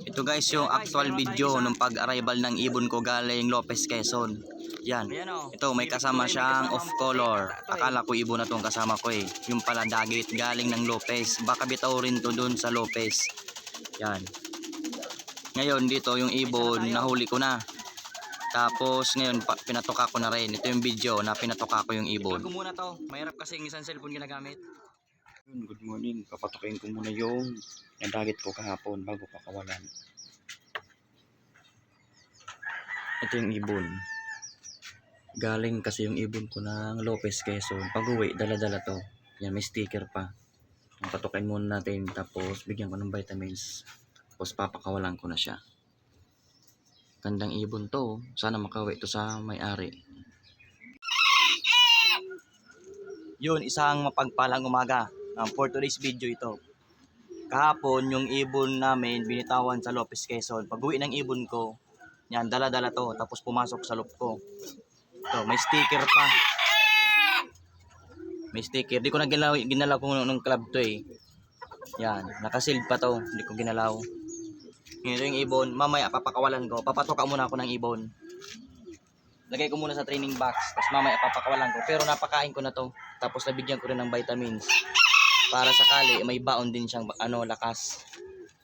Ito guys yung actual video ng pag-arrival ng ibon ko galing Lopez, Quezon. Yan. Ito may kasama siyang off color. Akala ko ibon na tong kasama ko eh. Yung pala dagit galing ng Lopez. Baka bitaw rin to dun sa Lopez. Yan. Ngayon dito yung ibon nahuli ko na. Tapos ngayon pinatoka ko na rin. Ito yung video na pinatoka ko yung ibon. Ito muna to. Mahirap kasi yung isang cellphone ginagamit. Good morning. Papatokin ko muna yung nadagit ko kahapon bago pakawalan. Ito yung ibon. Galing kasi yung ibon ko ng Lopez, Quezon. Pag uwi, dala-dala to. Yan, may sticker pa. Patukain muna natin. Tapos bigyan ko ng vitamins. Tapos papakawalan ko na siya. Gandang ibon to. Sana makauwi ito sa may-ari. Yun, isang mapagpalang umaga. For today's video ito. Kahapon, yung ibon namin binitawan sa Lopez, Quezon. Pag uwi ng ibon ko, yan, dala-dala to. Tapos pumasok sa loop ko. Ito, may sticker pa. May sticker. Di ko na ginalaw ko nung club to eh. Yan, nakasealed pa to. Hindi ko ginalaw. Ito yung ibon. Mamaya papakawalan ko. Papatoka muna ako ng ibon. Lagay ko muna sa training box. Tapos mamaya papakawalan ko. Pero napakain ko na to. Tapos nabigyan ko rin ng vitamins. Para sakali may baon din siyang lakas.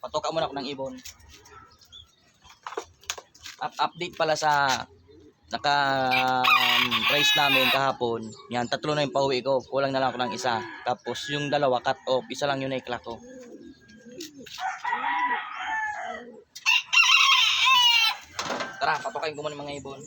Patoka muna ako ng ibon. Update pala sa price namin kahapon. Yan, 3 na yung pauwi ko. Kulang na lang ako ng isa. Tapos yung dalawa cut off. Isa lang yung naikla ko. Tara, patokain ko muna mga ibon.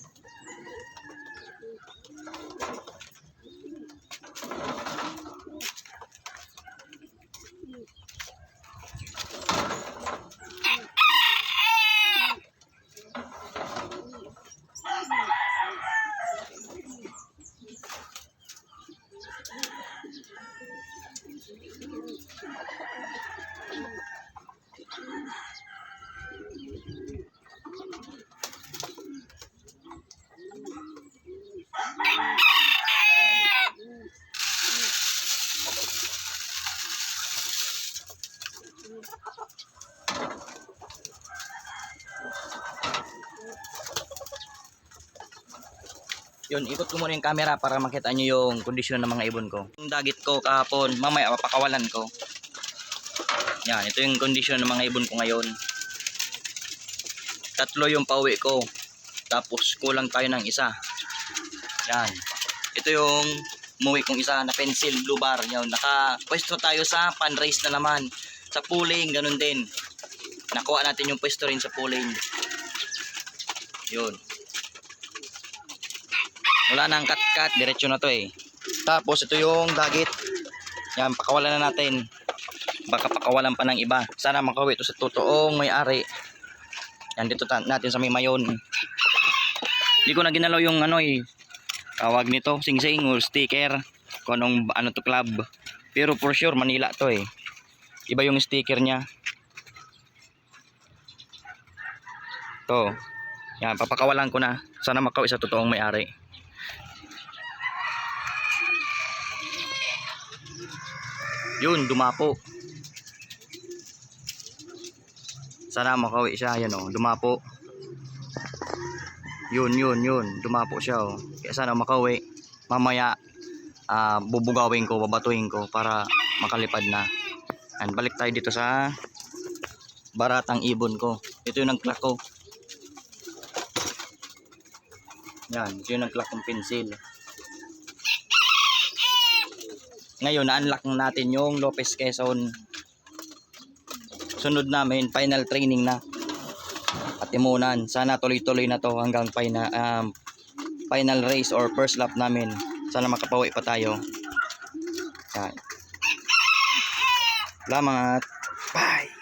Yun, ikot ko muna yung camera para makita nyo yung kondisyon ng mga ibon ko. Yung dagit ko kahapon, mamaya papakawalan ko. Yan, ito yung kondisyon ng mga ibon ko ngayon. 3 yung pauwi ko. Tapos kulang tayo ng isa. Yan. Ito yung umuwi kong isa na pencil blue bar. Yan, nakapwesto tayo sa pan-race na naman. Sa pooling, ganun din. Nakuha natin yung pwesto rin sa pooling. Yun. Wala nang cut-cut, diretso na to eh. Tapos ito yung dagit. Yan, pakawalan na natin. Baka pakawalan pa ng iba. Sana makauwi ito sa totoong may-ari. Yan, dito natin sa may mayon. Hindi ko na ginalaw yung tawag nito, sing-sing or sticker. Kung anong to club. Pero for sure, Manila to eh. Iba yung sticker niya. To. Yan, papakawalan ko na. Sana makauwi sa totoong may-ari. Yun, dumapo. Sana makauwi siya. Yan o, dumapo. Yun. Dumapo siya o. Kaya sana makauwi. Mamaya, bubugawin ko, babatuhin ko para makalipad na. And balik tayo dito sa baratang ibon ko. Ito yung nag-clock ko. Yan, ito yung nag-clock kong pencil. Ngayon, na-unlock natin yung Lopez, Quezon. Sunod namin, final training na. Patimunan. Sana tuloy-tuloy na to hanggang final race or first lap namin. Sana makapauwi pa tayo. Yan. Salamat. Bye!